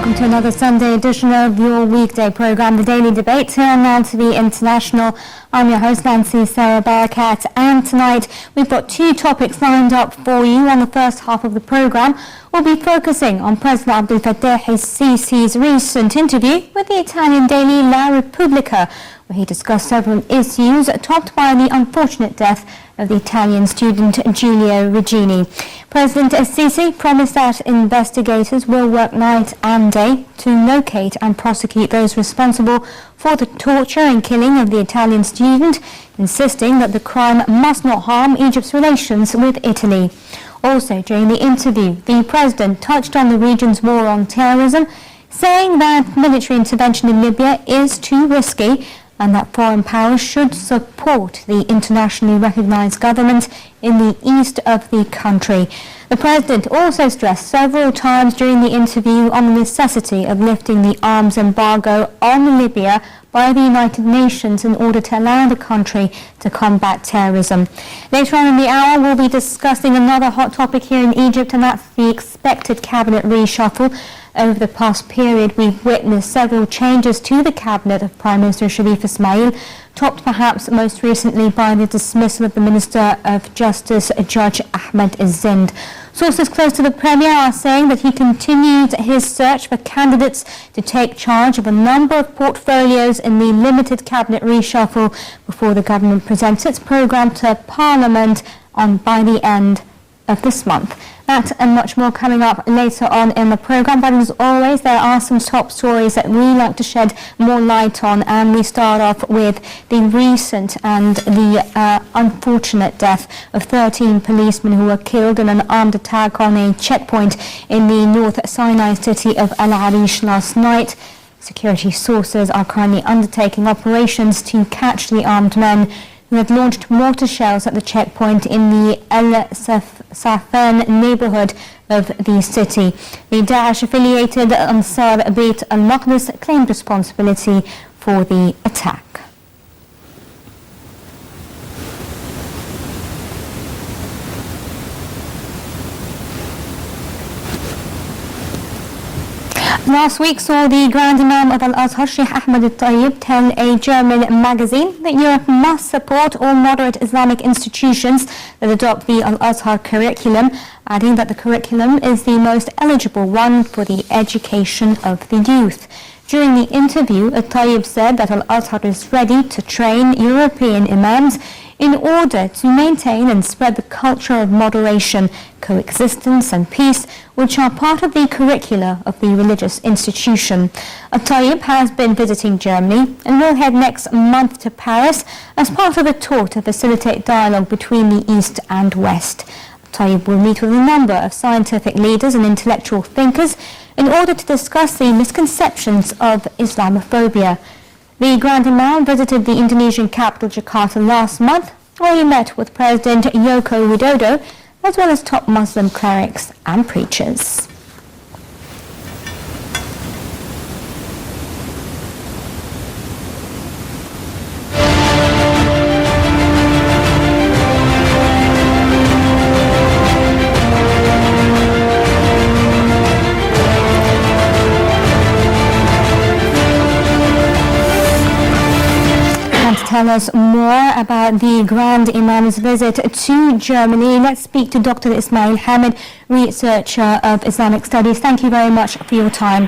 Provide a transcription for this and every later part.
Welcome to another Sunday edition of your weekday program, The Daily Debate, here on Nile TV International. I'm your host, Nancy Sarah Barakat, and tonight we've got two topics lined up for you. On the first half of the program, we'll be focusing on President Abdel Fattah el-Sisi's recent interview with the Italian daily La Repubblica, where he discussed several issues topped by the unfortunate death of the Italian student Giulio Regini. President el-Sisi promised that investigators will work night and day to locate and prosecute those responsible for the torture and killing of the Italian student, insisting that the crime must not harm Egypt's relations with Italy. Also, during the interview, the president touched on the region's war on terrorism, saying that military intervention in Libya is too risky and that foreign powers should support the internationally recognized government in the east of the country. The president also stressed several times during the interview on the necessity of lifting the arms embargo on Libya by the United Nations in order to allow the country to combat terrorism. Later on in the hour, we'll be discussing another hot topic here in Egypt, and that's the expected cabinet reshuffle. Over the past period, we've witnessed several changes to the cabinet of Prime Minister Sharif Ismail, topped perhaps most recently by the dismissal of the Minister of Justice, Judge Ahmed Zind. Sources close to the Premier are saying that he continued his search for candidates to take charge of a number of portfolios in the limited cabinet reshuffle before the government presents its programme to Parliament by the end of this month. That and much more coming up later on in the programme. But as always, there are some top stories that we like to shed more light on, and we start off with the recent and the unfortunate death of 13 policemen who were killed in an armed attack on a checkpoint in the North Sinai city of Al Arish last night. Security sources are currently undertaking operations to catch the armed men who had launched mortar shells at the checkpoint in the El Safan neighborhood of the city. The Daesh-affiliated Ansar Beit al-Maqdis claimed responsibility for the attack. Last week saw the Grand Imam of Al-Azhar, Sheikh Ahmed al-Tayyib, tell a German magazine that Europe must support all moderate Islamic institutions that adopt the Al-Azhar curriculum, adding that the curriculum is the most eligible one for the education of the youth. During the interview, al-Tayyib said that Al-Azhar is ready to train European imams in order to maintain and spread the culture of moderation, coexistence and peace, which are part of the curricula of the religious institution. Al-Tayyib has been visiting Germany and will head next month to Paris as part of a tour to facilitate dialogue between the East and West. Al-Tayyib will meet with a number of scientific leaders and intellectual thinkers in order to discuss the misconceptions of Islamophobia. The Grand Imam visited the Indonesian capital Jakarta last month, where he met with President Joko Widodo, as well as top Muslim clerics and preachers. Tell us more about the Grand Imam's visit to Germany. Let's speak to Dr. Ismail Hamid, researcher of Islamic Studies. Thank you very much for your time.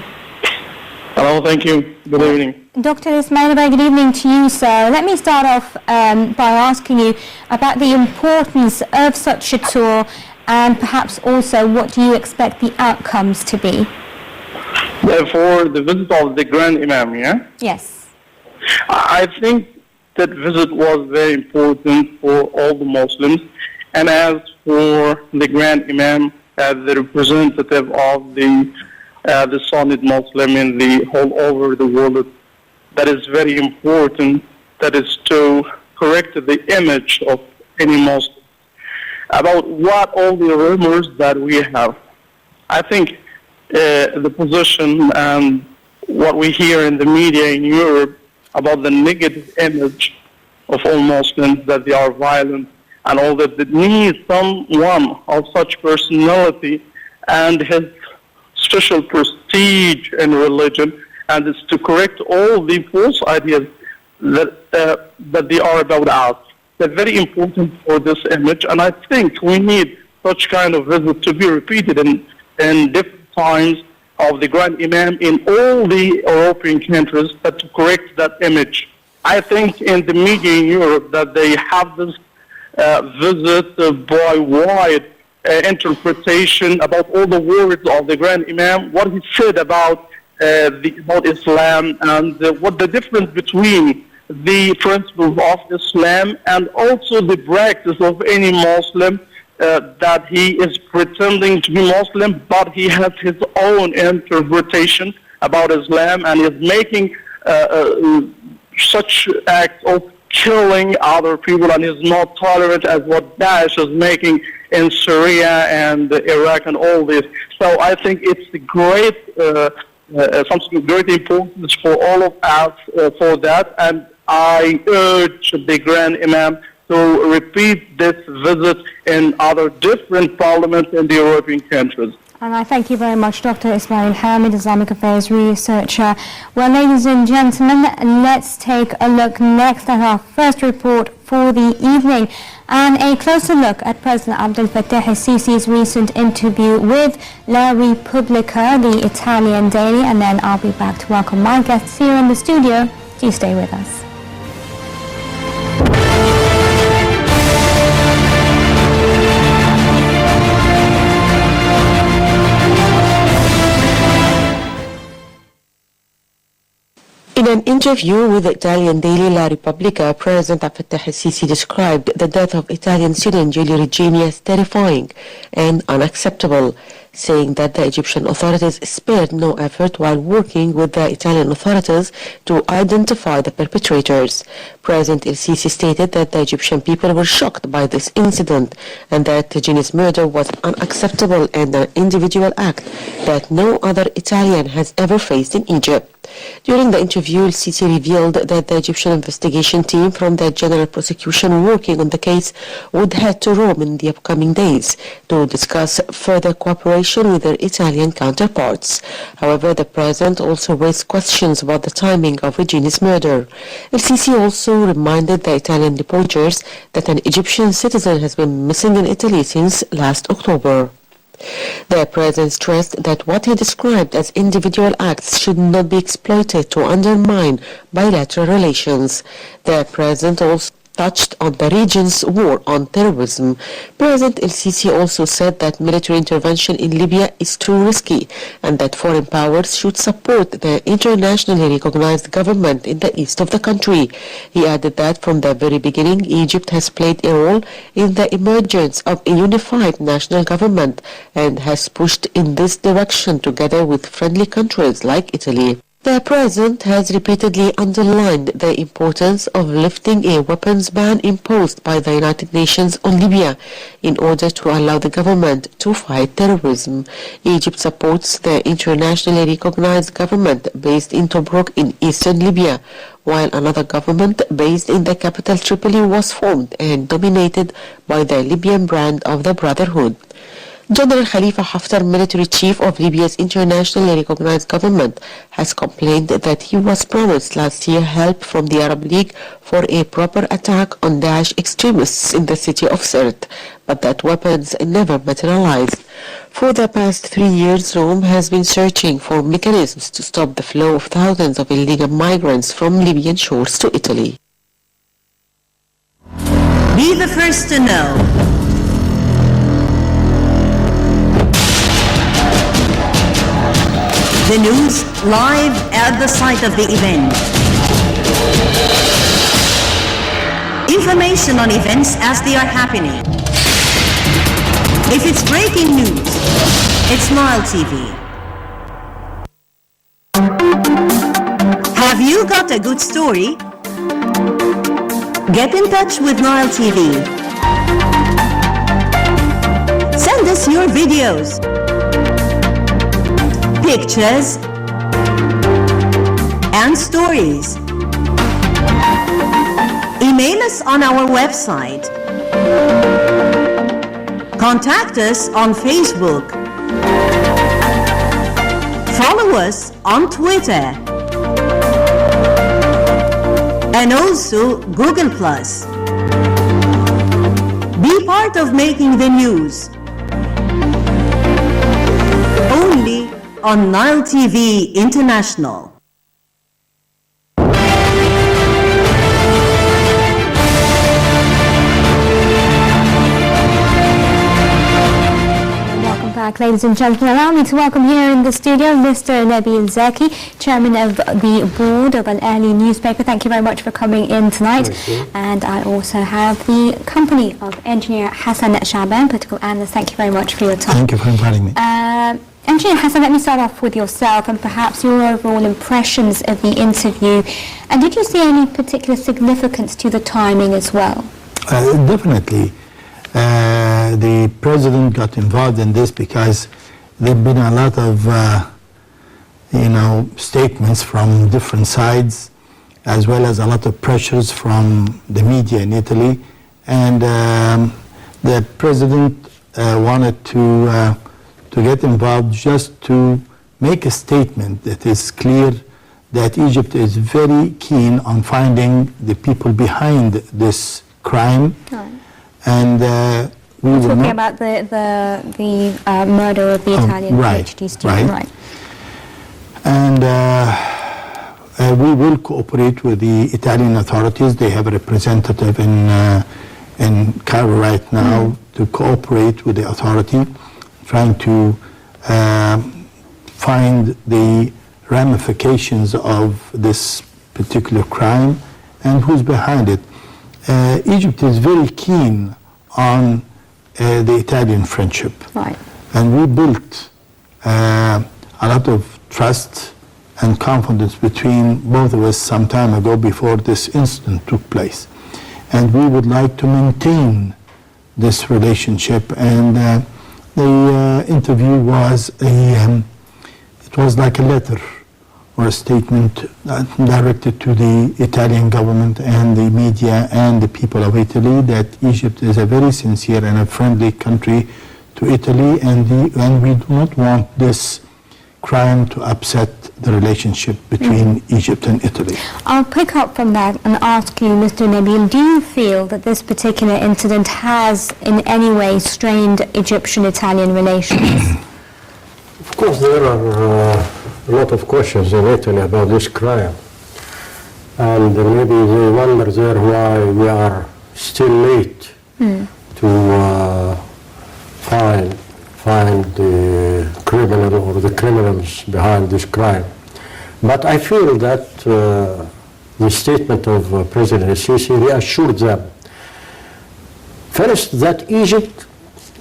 Hello, thank you. Good evening. Dr. Ismail, a very good evening to you, sir. Let me start off by asking you about the importance of such a tour, and perhaps also what do you expect the outcomes to be? For the visit of the Grand Imam, yeah? Yes. I think that visit was very important for all the Muslims, and as for the Grand Imam as the representative of the Sunnite Muslim in the whole over the world, that is very important. That is to correct the image of any Muslim about what all the rumors that we have. I think the position and what we hear in the media in Europe about the negative image of all Muslims, that they are violent and all that needs someone of such personality and his social prestige in religion, and it's to correct all the false ideas that they are about us. They're very important for this image, and I think we need such kind of visit to be repeated in different times of the Grand Imam in all the European countries, but to correct that image. I think in the media in Europe that they have this visit by wide interpretation about all the words of the Grand Imam, what he said about Islam, and what the difference between the principles of Islam and also the practice of any Muslim, that he is pretending to be Muslim, but he has his own interpretation about Islam and is making such acts of killing other people, and is not tolerant as what Daesh is making in Syria and Iraq and all this. So I think it's a great, something of great importance for all of us for that, and I urge the Grand Imam to repeat this visit in other different parliaments in the European countries. And I thank you very much, Dr. Ismail Hamid, Islamic Affairs researcher. Well, ladies and gentlemen, let's take a look next at our first report for the evening, and a closer look at President Abdel Fattah el-Sisi's recent interview with La Repubblica, the Italian daily, and then I'll be back to welcome my guests here in the studio. Do stay with us. In an interview with the Italian daily La Repubblica, President Abdel Fattah el-Sisi described the death of Italian student Giulio Regeni as terrifying and unacceptable, saying that the Egyptian authorities spared no effort while working with the Italian authorities to identify the perpetrators. President el-Sisi stated that the Egyptian people were shocked by this incident and that Regeni's murder was unacceptable and an individual act that no other Italian has ever faced in Egypt. During the interview, el-Sisi revealed that the Egyptian investigation team from the General Prosecution working on the case would head to Rome in the upcoming days to discuss further cooperation with their Italian counterparts. However, the president also raised questions about the timing of Regeni's murder. El-Sisi also reminded the Italian reporters that an Egyptian citizen has been missing in Italy since last October. The president stressed that what he described as individual acts should not be exploited to undermine bilateral relations. The president also touched on the region's war on terrorism. President el-Sisi also said that military intervention in Libya is too risky and that foreign powers should support the internationally recognized government in the east of the country. He added that from the very beginning, Egypt has played a role in the emergence of a unified national government and has pushed in this direction together with friendly countries like Italy. The president has repeatedly underlined the importance of lifting a weapons ban imposed by the United Nations on Libya in order to allow the government to fight terrorism. Egypt supports the internationally recognized government based in Tobruk in eastern Libya, while another government based in the capital Tripoli was formed and dominated by the Libyan brand of the Brotherhood. General Khalifa Haftar, military chief of Libya's internationally recognized government, has complained that he was promised last year help from the Arab League for a proper attack on Daesh extremists in the city of Sirte, but that weapons never materialized. For the past 3 years, Rome has been searching for mechanisms to stop the flow of thousands of illegal migrants from Libyan shores to Italy. Be the first to know. The news live at the site of the event. Information on events as they are happening. If it's breaking news, it's Nile TV. Have you got a good story? Get in touch with Nile TV. Send us your videos, pictures, and stories. Email us on our website. Contact us on Facebook. Follow us on Twitter and also Google+. Be part of making the news. Only on Nile TV International. Back, ladies and gentlemen, allow me to welcome here in the studio Mr. Nabil Zaky, Chairman of the Board of Al Ahli newspaper. Thank you very much for coming in tonight. And I also have the company of engineer Hassan Shaaban, political analyst. Thank you very much for your time. Thank you for inviting me. Engineer Hassan, let me start off with yourself and perhaps your overall impressions of the interview. And did you see any particular significance to the timing as well? Definitely. The president got involved in this because there have been a lot of, statements from different sides, as well as a lot of pressures from the media in Italy. And the president wanted to get involved just to make a statement that is clear that Egypt is very keen on finding the people behind this crime. Right. And we We're will talking not, about the murder of the Italian PhD student, right? And we will cooperate with the Italian authorities. They have a representative in Cairo right now to cooperate with the authority, trying to find the ramifications of this particular crime and who's behind it. Egypt is very keen on the Italian friendship. Right. And we built a lot of trust and confidence between both of us some time ago before this incident took place. And we would like to maintain this relationship. And the interview was it was like a letter or a statement directed to the Italian government and the media and the people of Italy that Egypt is a very sincere and a friendly country to Italy, and we do not want this crime to upset the relationship between Egypt and Italy. I'll pick up from that and ask you, Mr. Nabil, do you feel that this particular incident has in any way strained Egyptian-Italian relations? Of course, there are a lot of questions in Italy about this crime, and maybe they wonder there why we are still late to find the criminal or the criminals behind this crime. But I feel that the statement of President Sisi reassured them. First, that Egypt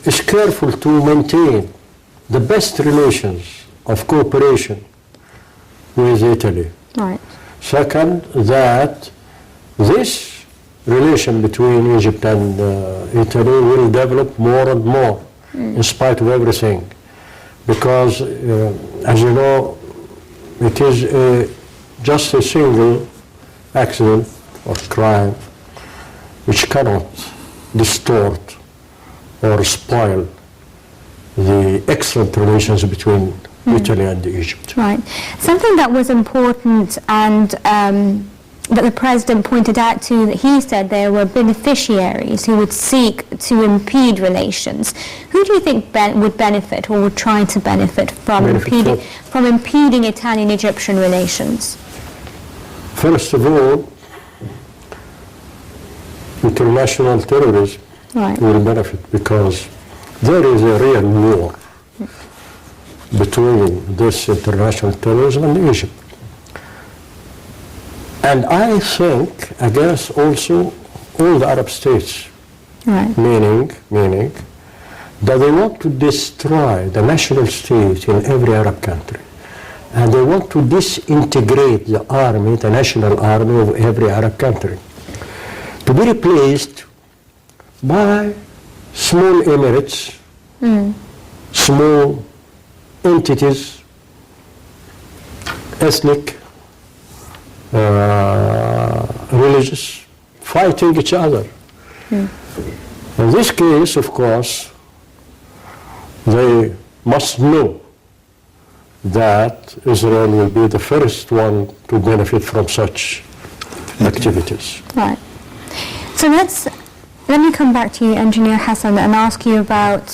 is careful to maintain the best relations of cooperation with Italy. Right. Second, that this relation between Egypt and Italy will develop more and more in spite of everything, because as you know, it is just a single accident or crime which cannot distort or spoil the excellent relations between Italy and Egypt. Right. Something that was important and that the President pointed out to, that he said there were beneficiaries who would seek to impede relations. Who do you think would benefit or would try to benefit from impeding Italian-Egyptian relations? First of all, international terrorism will benefit, because there is a real war between this international terrorism and Egypt. And I think against also all the Arab states, meaning that they want to destroy the national state in every Arab country. And they want to disintegrate the army, the national army of every Arab country, to be replaced by small emirates, small entities, ethnic, religious, fighting each other. In this case, of course, they must know that Israel will be the first one to benefit from such activities. Right. So let me come back to you, Engineer Hassan, and ask you about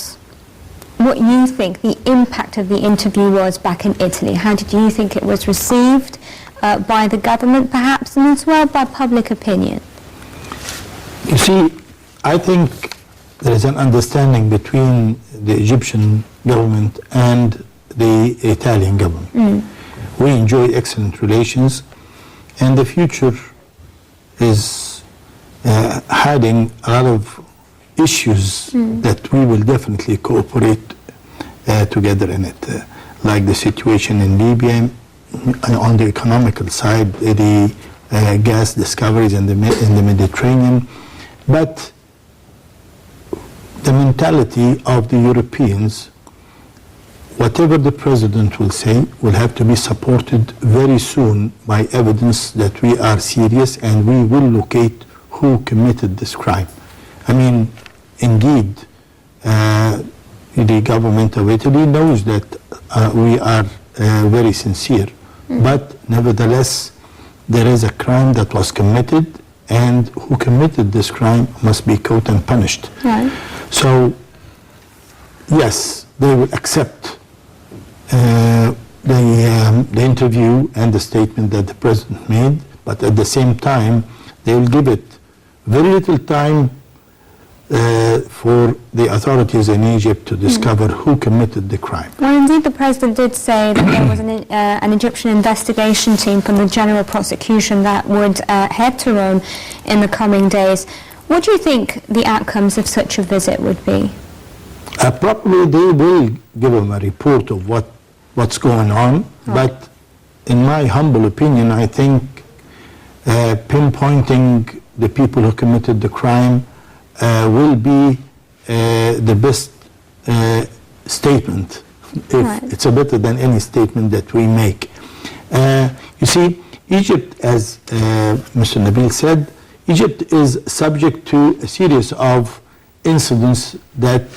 what you think the impact of the interview was back in Italy. How did you think it was received by the government, perhaps, and as well by public opinion? You see, I think there is an understanding between the Egyptian government and the Italian government. We enjoy excellent relations, and the future is hiding a lot of issues that we will definitely cooperate together in it, like the situation in Libya, on the economical side, the gas discoveries in the Mediterranean, but the mentality of the Europeans, whatever the president will say, will have to be supported very soon by evidence that we are serious and we will locate who committed this crime. I mean, indeed, the government of Italy knows that we are very sincere, but nevertheless, there is a crime that was committed, and who committed this crime must be caught and punished. Right. So, yes, they will accept the interview and the statement that the president made, but at the same time, they will give it very little time for the authorities in Egypt to discover who committed the crime. Well, indeed, the president did say that there was an Egyptian investigation team from the general prosecution that would head to Rome in the coming days. What do you think the outcomes of such a visit would be? Probably they will give them a report of what's going on, but in my humble opinion, I think pinpointing the people who committed the crime will be the best statement. It's better than any statement that we make. You see, Egypt, as Mr. Nabil said, Egypt is subject to a series of incidents that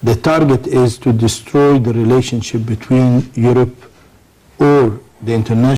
the target is to destroy the relationship between Europe or the international